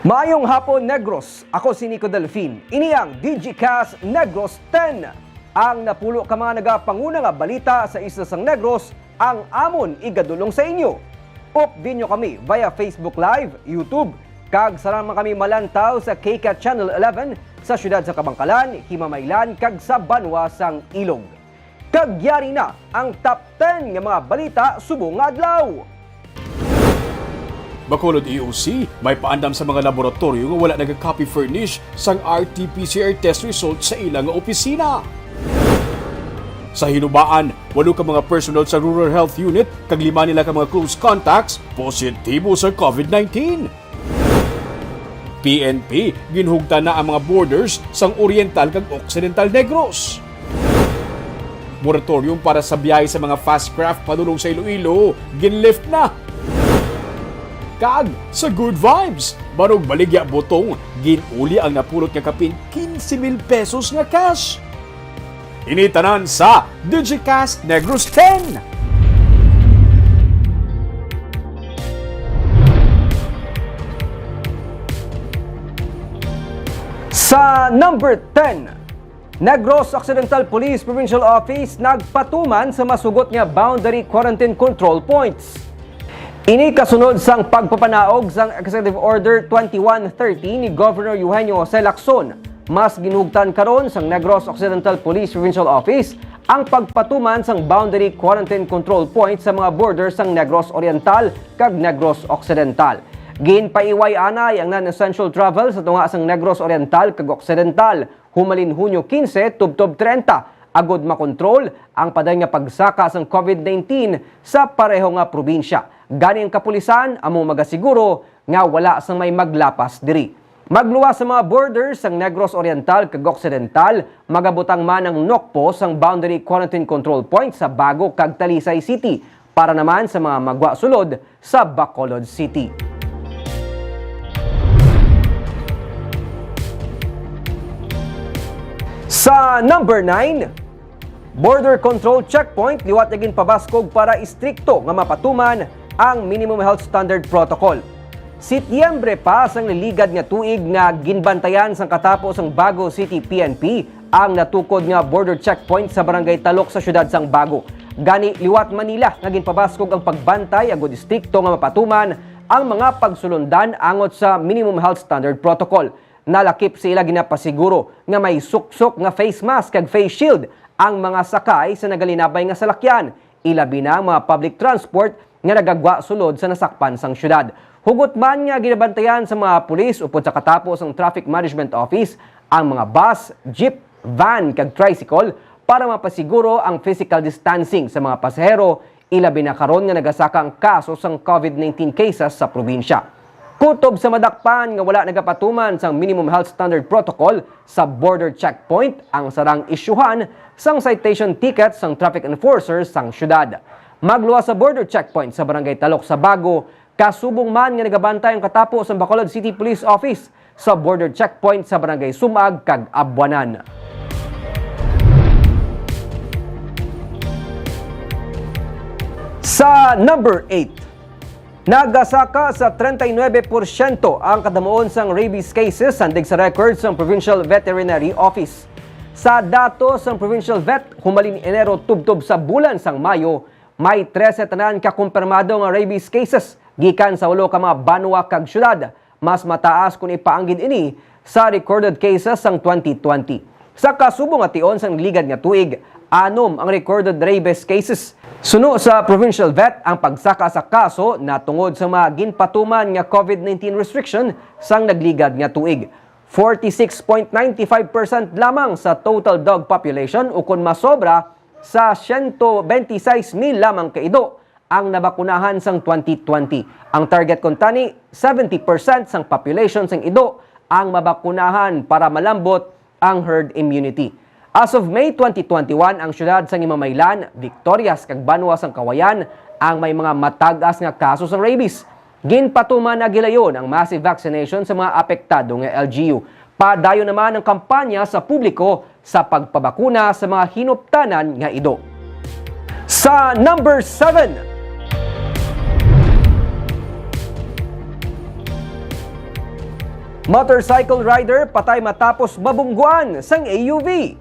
Maayong hapon, Negros. Ako si Nico Delfin. Ini ang Digicast Negros X. Ang napulo ka mga nagapanguna nga balita sa isa sang Negros ang amon igadulong sa inyo. Update nyo kami via Facebook Live, YouTube, kag sarama kami malantaw sa KCAT Channel 11 sa syudad sa Kabangkalan, Himamaylan, kag sa Banwa sang Ilog. Kagyari na ang top 10 nga mga balita subong adlaw. Bacolod EOC, may paandam sa mga laboratorio nga wala nagka-copy furnish sang RT-PCR test result sa ilang opisina. Sa Hinubaan, 8 ka mga personal sa Rural Health Unit kag 5 nila ka mga close contacts positibo sa COVID-19. PNP, ginhugta na ang mga borders sang Oriental kag Occidental Negros. Moratorium para sa biyahe sa mga fast craft padulong sa Iloilo, ginlift na. Kag sa Good Vibes, barog baligya botong, ginuli ang napulot nga kapin 15,000 pesos nga cash. Initanan sa Digicast Negros X. Sa number 10, Negros Occidental Police Provincial Office nagpatuman sa masugot nga boundary quarantine control points. Ini kasunod sang pagpapanaog sang Executive Order 2130 ni Governor Eugenio Jose Lacson. Mas ginugtan karon sang Negros Occidental Police Provincial Office ang pagpatuman sang boundary quarantine control points sa mga borders sang Negros Oriental kag Negros Occidental. Ginpaiway anay ang non-essential travel sa tunga sang Negros Oriental kag Occidental humalin Hunyo 15 tubtob 30 agod makontrol ang paday nga pagsaka sang COVID-19 sa pareho nga probinsya. Gani ang kapulisan among magasiguro nga wala sang may maglapas diri. Magluwas sa mga borders sang Negros Oriental kag Occidental, magabutang man ang NOCPO sang Boundary Quarantine Control Point sa Bago kag Talisay City para naman sa mga magwa sulod sa Bacolod City. Sa number 9, border control checkpoint liwat naging pabaskog para istrikto nga mapatuman ang Minimum Health Standard Protocol. Setyembre pa sang liligad nga tuig nga ginbantayan sang katapos ang Bago City PNP ang natukod nga border checkpoint sa Barangay Talok sa syudad sang Bago. Gani liwat Manila nga ginpabaskog ang pagbantay agud istrikto nga mapatuman ang mga pagsulundan angot sa Minimum Health Standard Protocol. Nalakip sila ginapasiguro nga may suksok nga face mask kag face shield ang mga sakay sa nagalinabay nga salakyan, ilabi na ang mga public transport nga nagagwa sulod sa nasakpan sang syudad. Hugot man nga ginabantayan sa mga pulis upod sa katapos ang Traffic Management Office ang mga bus, jeep, van kag tricycle para mapasiguro ang physical distancing sa mga pasahero, ilabi na karon nga nagasaka ang kaso sang COVID-19 cases sa probinsya. Kutob sa madakpan nga wala nagapatuman sang Minimum Health Standard Protocol sa border checkpoint ang sarang isyuhan sang citation ticket sang traffic enforcers sang syudad. Magluwas sa border checkpoint sa Barangay Talok sa Bago, kasubong man nga nagabantay ang katapos ang Bacolod City Police Office sa border checkpoint sa Barangay Sumag kag Abuanan. Sa number 8, nagasaka sa 39% ang kadamuon sang rabies cases sandig sa records ng Provincial Veterinary Office. Sa datos ng Provincial Vet, humalin Enero tubtob sa bulan sang Mayo, may 13 tanan kakumpirmado nga rabies cases gikan sa 8 ka mga banwa kag syudad. Mas mataas kung ipaanggid ini sa recorded cases sang 2020. Sa kasubong nga tion sang ligad nga tuig, 6 ang recorded rabies cases. Suno sa Provincial Vet ang pagsaka sa kaso na tungod sa mga ginpatuman nga COVID-19 restriction sang nagligad nga tuig. 46.95% lamang sa total dog population o kung masobra sa 126,000 lamang kaido ang nabakunahan sang 2020. Ang target kuntani, 70% sang population sang ido ang mabakunahan para malambot ang herd immunity. As of May 2021, ang syudad sang Himamaylan, Victorias kag Banwa sang Kawayan ang may mga matagas nga kaso sang rabies. Ginpatuman na gilayon ang massive vaccination sa mga apektado nga LGU. Padayon naman ang kampanya sa publiko sa pagpabakuna sa mga hinuptanan nga ido. Sa number 7, Motorcycle rider patay matapos mabungguan sang AUV.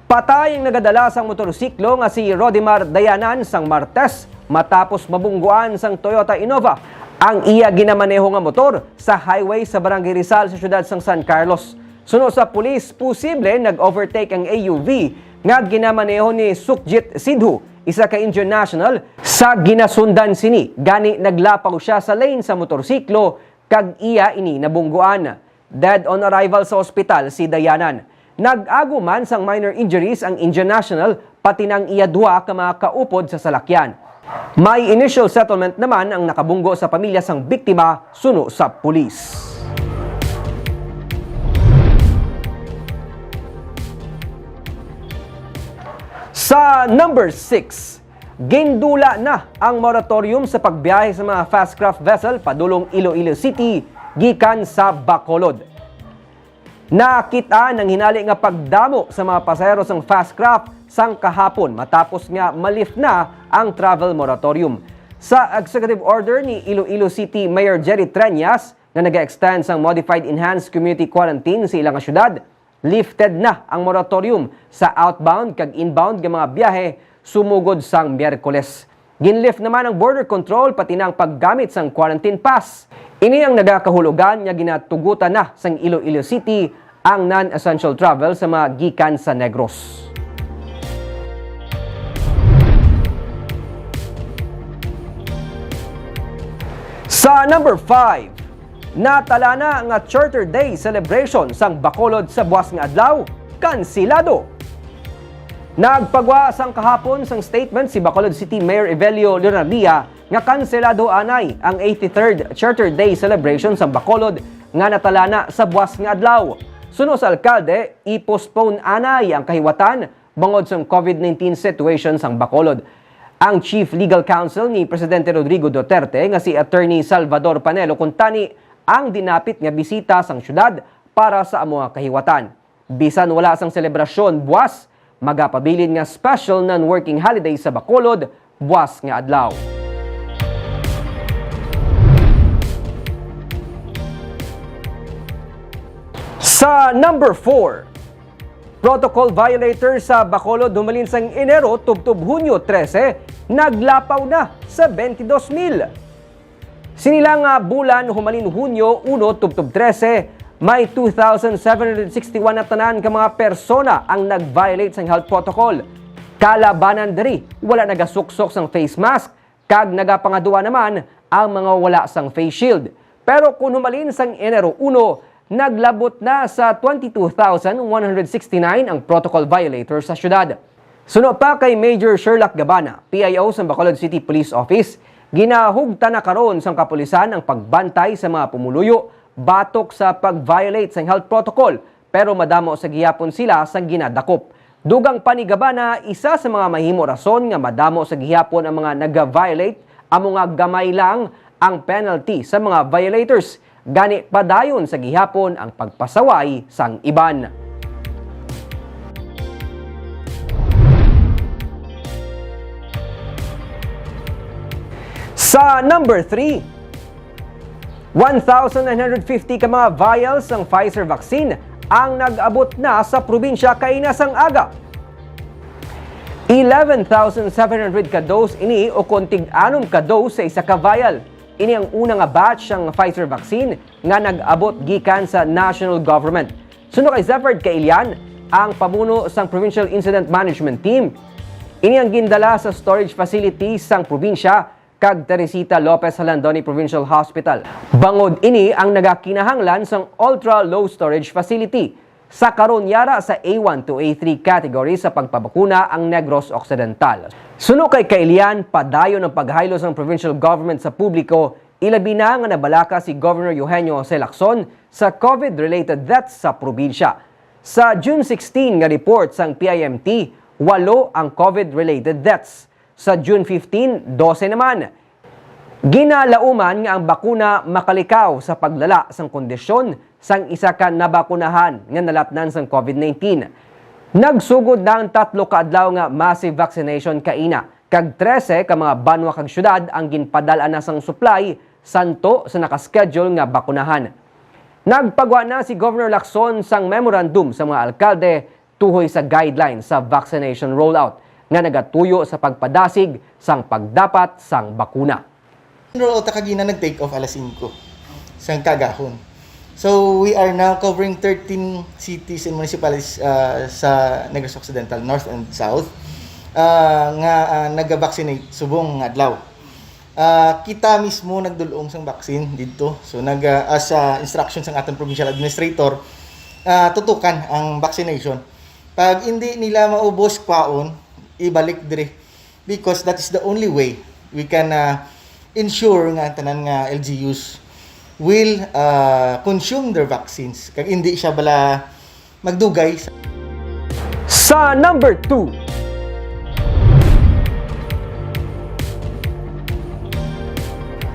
Patay ang nagadala sang motorsiklo nga si Rodimar Dayanan sang Martes matapos mabungguan sang Toyota Innova. Ang iya ginamaneho nga motor sa highway sa Barangay Rizal sa siyudad sang San Carlos. Suno sa pulis, posible nag-overtake ang AUV nga ginamaneho ni Sukjit Sidhu, isa ka Indian national, sa ginasundan sini. Gani naglapaw siya sa lane sa motorsiklo kag iya ini nabungguan. Dead on arrival sa ospital si Dayanan. Nag-ago man sang minor injuries ang Indian national pati nang iya duha ka mga kaupod sa salakyan. May initial settlement naman ang nakabunggo sa pamilya sang biktima suno sa pulis. Sa number 6, gindula na ang moratorium sa pagbiyahe sa mga fast craft vessel padulong Iloilo City gikan sa Bacolod. Nakita ng hinali nga pagdamo sa mga pasahero sang fast craft sang kahapon matapos nga malift na ang travel moratorium. Sa executive order ni Iloilo City Mayor Jerry Treñas na nag-extend sang modified enhanced community quarantine sa ilang syudad, lifted na ang moratorium sa outbound kag inbound nga mga biyahe sumugod sang Miyerkules. Ginlift naman ang border control pati na ang paggamit sang quarantine pass. Ini ang nagakahulugan nga ginatugutan na sang Iloilo City ang non-essential travel sa mga gikan sa Negros. Sa number 5, natala na nga Charter Day celebration sang Bacolod sa buwas nga adlaw, kansilado. Nagpagwa sang kahapon sang statement si Bacolod City Mayor Evelio Leonardia nga kanselado anay ang 83rd Charter Day celebration sang Bacolod nga natala na sa buwas nga adlaw. Suno sa alkalde, i-postpone anay ang kahiwatan bangod sang COVID-19 situation sang Bacolod. Ang Chief Legal Counsel ni Presidente Rodrigo Duterte nga si Attorney Salvador Panelo kuntani ang dinapit nga bisita sang syudad para sa amuang kahiwatan. Bisan wala sang selebrasyon buwas, magapabilin nga special non-working holiday sa Bacolod buwas nga adlaw. Sa number 4, protocol violator sa Bacolod humalin sang Enero tubtub Hunyo 13, naglapaw na sa 22,000. Sinilang bulan humalin Hunyo 1 tubtub 13, may 2,761 na tanan ka mga persona ang nag-violate sang health protocol. Kalabanan diri, wala nagasuksok sang face mask, kag nagapangaduwa naman ang mga wala sang face shield. Pero kung humalin sang Enero 1, naglabot na sa 22,169 ang protocol violator sa syudad. Suno pa kay Major Sherlock Gabana, PIO sa Bacolod City Police Office, ginahugta na karon sang kapulisan ang pagbantay sa mga pumuluyo batok sa pag-violate sa health protocol, pero madamo sa gihapon sila sa ginadakop. Dugang pa ni Gabana, isa sa mga mahimo rason nga madamo sa gihapon ang mga nag-violate, amo nga gamay lang ang penalty sa mga violators. Gani padayon sa gihapon ang pagpasaway sang iban. Sa number 3, 1,950 ka mga vials ng Pfizer vaccine ang nag-abot na sa probinsya kainasang aga. 11,700 ka dose ini o kontig 6 ka dose sa isa ka vial. Ini ang unang batch ng Pfizer vaccine nga nag-abot gikan sa national government. Suno kay Zeffard Kailian, ang pamuno sang Provincial Incident Management Team. Ini ang gindala sa storage facility sang probinsya kag Teresita Lopez Halandoni Provincial Hospital. Bangod ini ang nagakinahanglan sang ultra-low storage facility. Sa karon yara sa A1 to A3 category sa pagpabakuna ang Negros Occidental. Suno kay Kailian, padayon ang paghaylo sang provincial government sa publiko, ilabi na nga nabalaka si Governor Eugenio C. Lacson sa COVID-related deaths sa probinsya. Sa June 16 nga report sang PIMT, 8 ang COVID-related deaths. Sa June 15, 12 naman. Ginalauman nga ang bakuna makalikaw sa paglala sang kondisyon sang isa ka nabakunahan nga nalatnan sang COVID-19. Nagsugod na ang 3 ka adlaw nga massive vaccination kaina, kag 13 ka mga banwa kag syudad ang ginpadala na sang supply santo sa nakaschedule nga bakunahan. Nagpagwa na si Governor Lacson sang memorandum sa mga alkalde tuhoy sa guidelines sa vaccination rollout nga nagatuyo sa pagpadasig sang pagdapat sang bakuna. Rollout kagina nag-take off alas 5 sang kagahon. So we are now covering 13 cities and municipalities sa Negros Occidental, North and South nga nag-vaccinate subong adlaw. Kita mismo nagdulong sang vaccine dito. So as instructions ng ating provincial administrator, tutukan ang vaccination. Pag hindi nila maubos kwaon, ibalik dire because that is the only way we can ensure nga tanan nga LGUs will consume their vaccines kag hindi siya bala magdugay. Sa number 2,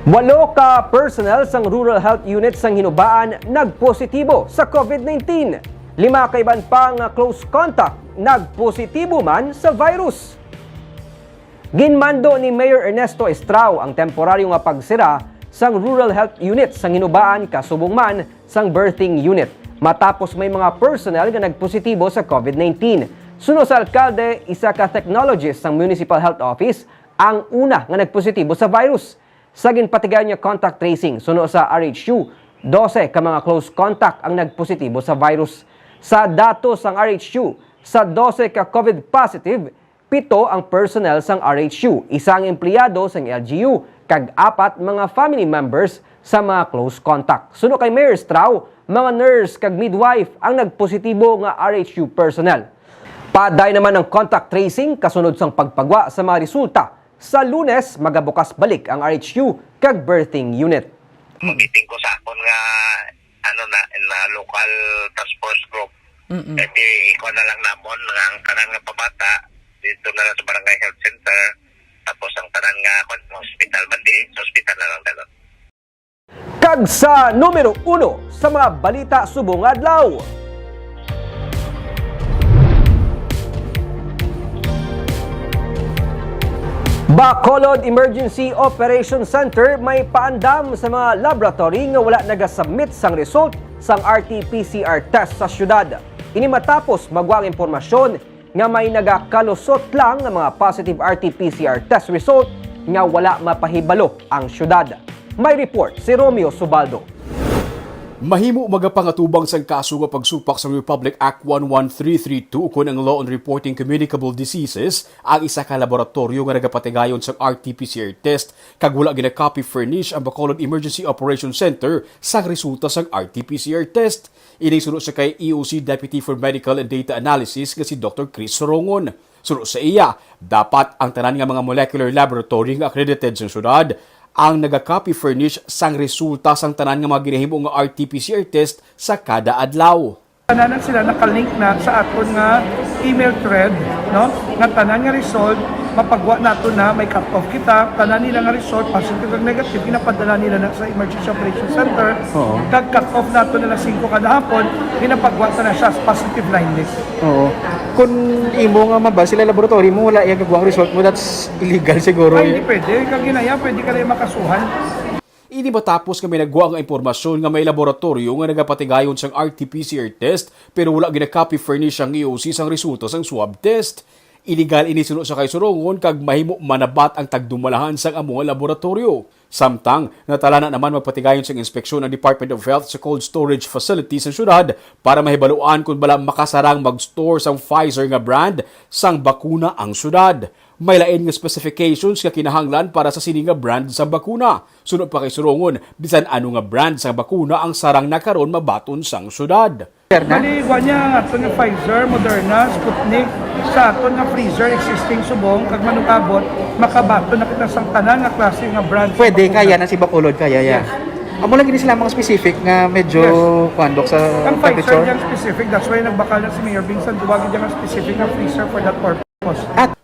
walo ka personnel sang Rural Health Unit sang Hinubaan nagpositibo sa COVID-19. 5 ka iban pang close contact nagpositibo man sa virus. Ginmando ni Mayor Ernesto Estrao ang temporaryo nga pagsira sang Rural Health Unit sang Hinubaan kasubong man sang birthing unit matapos may mga personnel nga nagpositibo sa COVID-19. Suno sa alkalde, isa ka technologist sang Municipal Health Office ang una nga nagpositibo sa virus. Sa ginpatigayon niya contact tracing, suno sa RHU, 12 ka mga close contact ang nagpositibo sa virus. Sa datos sang RHU, sa 12 ka COVID positive, 7 ang personnel sang RHU, isang empleyado sang LGU, kag 4 mga family members sa mga close contact. Suno kay Mayor Strau, mga nurse kag midwife ang nagpositibo nga RHU personnel. Paday naman ang contact tracing kasunod sang pagpagwa sa mga resulta. Sa Lunes, magabukas balik ang RHU kag birthing unit. Meeting ko sa akon nga na local task force group. Kasi ikaw na lang namon nga ang kanang nga pabata dito na lang sa barangay health center. Tapos ang tanan nga hospital man di, sa hospital na lang dalon. Kag sa numero 1 sa mga balita subong adlaw. Bacolod Emergency Operation Center may paandam sa mga laboratory nga wala nagasubmit sang result sang RT-PCR test sa syudad. Ini matapos magwang impormasyon nga may nagakalusot lang ng mga positive RT-PCR test result nga wala mapahibalo ang syudad. May report si Romeo Subaldo. Mahimo magapangatubang sang kaso nga pagsupak sa Republic Act 11332 ukon ang Law on Reporting Communicable Diseases ang isa ka laboratorio nga nagapatigayon sa RT-PCR test kag wala gina-copy furnish ang Bacolod Emergency Operation Center sa resulta sang RT-PCR test. Inisunod sa kay EOC Deputy for Medical and Data Analysis nga si Dr. Chris Sorongon. Sunod sa iya, dapat ang tanan nga mga molecular laboratory nga accredited sa syudad ang naga-copy furnish sang resulta sang tanan nga mga ginahimo nga RT-PCR test sa kada adlaw. Tanan sila nakalink na sa aton nga email thread, no? Nga tanan nga result mapagwa nato na may cut-off kita, tanan nila nga result positive ug negative ginapadala nila na sa Emergency Operation Center. Kag cut-off nato na 5 kada hapon, ginapagwa na siya sa positive line list. Oo. Kung imo nga mabal sila laboratory mo wala yung gagawang result mo, that's illegal siguro. Ay, hindi pwede. Kag ginaya, pwede ka na makasuhan. Hindi matapos kami nagwa ang impormasyon nga may laboratorio nga nagapatigayon sang RT-PCR test pero wala gina-copy furnish ang EOC sang resulta sang swab test. Illegal inisunod sa kay Sorongon kag mahimo manabat ang tagdumalahan sang among laboratorio. Samtang natala na naman magpatigayon sa inspeksyon ng Department of Health sa cold storage facilities sa syudad para mahibaluan kung bala makasarang mag-store sang Pfizer nga brand sang bakuna ang syudad. May lain nga specifications nga kinahanglan para sa sini nga brand sa bakuna. Sunod pa kay Sorongon, bisan ano nga brand sa bakuna ang sarang nakaron mabaton sang syudad. Maligwa niya ato nga Pfizer, Moderna, Sputnik, sa ato nga freezer existing subong kag manukabot makabato na kita sang tanan nga klase nga brand. Pwede, kaya na si Bacolod, kaya ya. Amo lang gini sila mga specific nga medyo kwandok sa Ang Pfizer temperature. dyan specific, that's why nagbakal na si Mayor Vincent duwagin dyan ang specific na freezer for that purpose.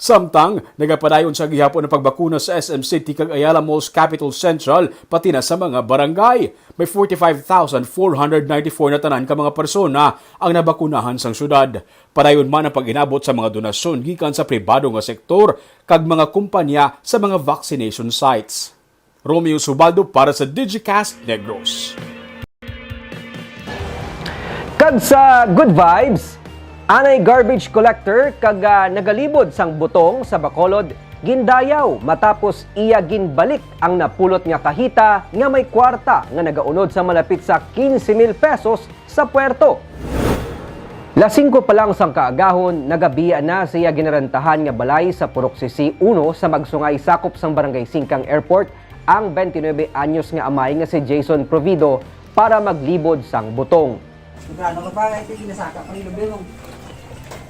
Samtang nagapadayon sa gihapon ng pagbakuna sa SM City kag Ayala Malls Capital Central pati na sa mga barangay. May 45,494 na tanan ka mga persona ang nabakunahan sang syudad. Padayon man ang pag-inabot sa mga donasyon gikan sa pribado nga sektor kag mga kumpanya sa mga vaccination sites. Romeo Subaldo para sa Digicast Negros. Kag sa good vibes, anay garbage collector kag nagalibod sang butong sa Bacolod gindayaw matapos iya ginbalik ang napulot nga kahita nga may kwarta nga nagaunod sa malapit sa 15,000 pesos sa puerto. Lasing ko pa lang sang kaagahon, nagabiya na siya ginarantahan nga balay sa Purok Sisi 1 sa magsungay sakop sang Barangay Singkang Airport ang 29 anyos nga amay nga si Jason Provido para maglibod sang butong. Gano ka pa ito ginasaka pa ilo belong.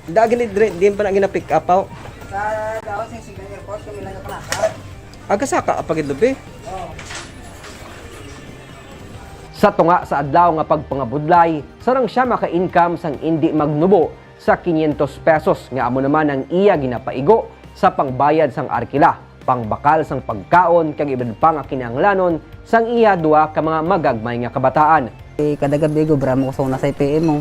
Dagin din pa na gina-pick up out. Sa gawas ng Singkang Airport kami lang kapalaka. Agasaka apagid lubi. Sa tunga sa adlaw nga pagpangabudlay, sarang siya maka-income sang hindi magnubo sa 500 pesos nga amo naman ang iya ginapaigo sa pangbayad sang arkila, pangbakal sang pagkaon kag iban pa nga kinahanglanon sang iya duha ka mga magagmay nga kabataan. Kada gabi gubra mo ko sa sa IPM mo.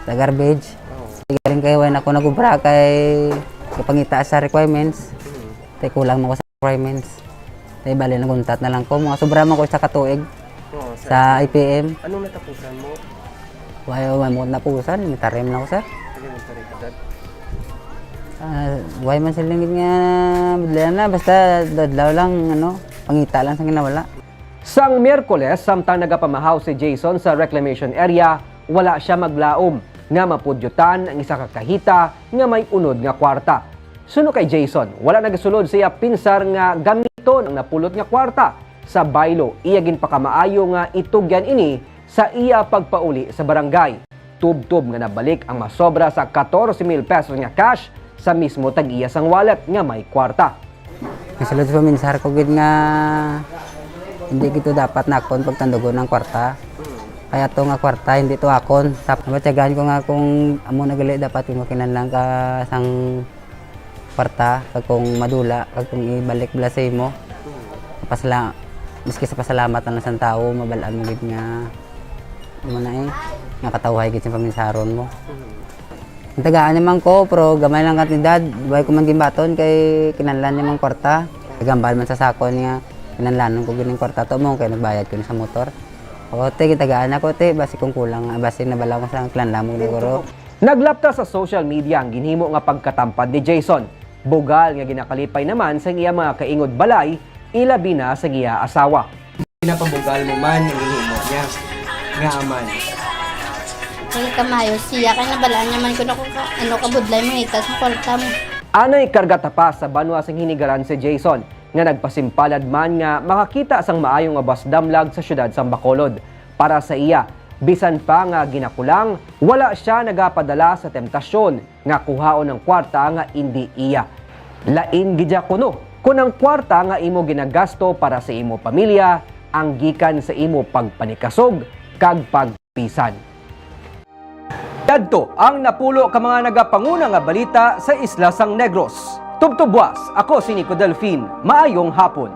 Sa garbage. Galing kay wala ako nagubra kay kapangita sa requirements. Tay kulang mo ko sa requirements. Tay bali na guntat na lang ko mga sobra mo ko sa katuig. Sa IPM. Anong natapusan mo? Why mo napusan, mitarem na ako sir. Why man sila nga madala na basta dadlaw lang ano, pangita lang sa ginawala. Sang Miyerkules, samtang nagapamahaw si Jason sa reclamation area, wala siya maglaom nga mapudyutan ang isa ka kahita nga may unod nga kwarta. Suno kay Jason, wala nagasulod siya pinsar nga gamiton ang napulot nga kwarta. Sa baylo, iya ginpakamaayo nga itugyan ini sa iya pagpauli sa barangay. Tub-tub nga nabalik ang masobra sa 14,000 pesos nga cash sa mismo tag-iya sang wallet nga may kwarta. Nasulod sa minsar ko gid nga hindi gito dapat nakon pagtandugon ng kwarta. Kaya to nga kwarta hindi to akon. Tapos matyagaan ko nga kung amo nagali dapat yung makinanlang ka sang kwarta kag kung madula kag kung ibalik bala sa imo. Miski sa pasalamat na sa tao, mabalaan mo gid nga mo na nga katawhay gid sa paminsaron mo. Tagaan naman ko, pero gamay lang kantidad. Buhay ko man gimbaton kay kinanlan naman kwarta. Gambal man sa sakon nga kinanlanon ko gining kwarta to mo kay nagbayad ko ni sa motor. O te gitagaan ako te basi kung kulang basi nabala ko sa kinanlan mo siguro. Naglapta sa social media ang ginhimo nga pagkatampad ni Jason. Bugal nga ginakalipay naman sa iya mga kaingod balay, ilabi na sa iya asawa. Pinapabugal mo man ang hihimo niya. Nga aman. Kaya kamayo siya, kaya nabalaan naman ko na kung kabudlay mo itas sa kwarta mo. Anay karga tapas sa banwa sang hinigaran si Jason nga nagpasimpalad man nga makakita sang maayong nga bus damlag sa syudad sang Bacolod. Para sa iya, bisan pa nga ginakulang, wala siya nagapadala sa temptasyon nga kuhaon ng kwarta nga hindi iya. Lain gidya kuno, kung ang kwarta nga imo ginagasto para sa imo pamilya, ang gikan sa imo pagpanikasog kag pagpisan. Dadto ang napulo ka mga nagapanguna nga balita sa Isla Sang Negros. Tubtubwas, ako si Nico Delfin. Maayong hapon.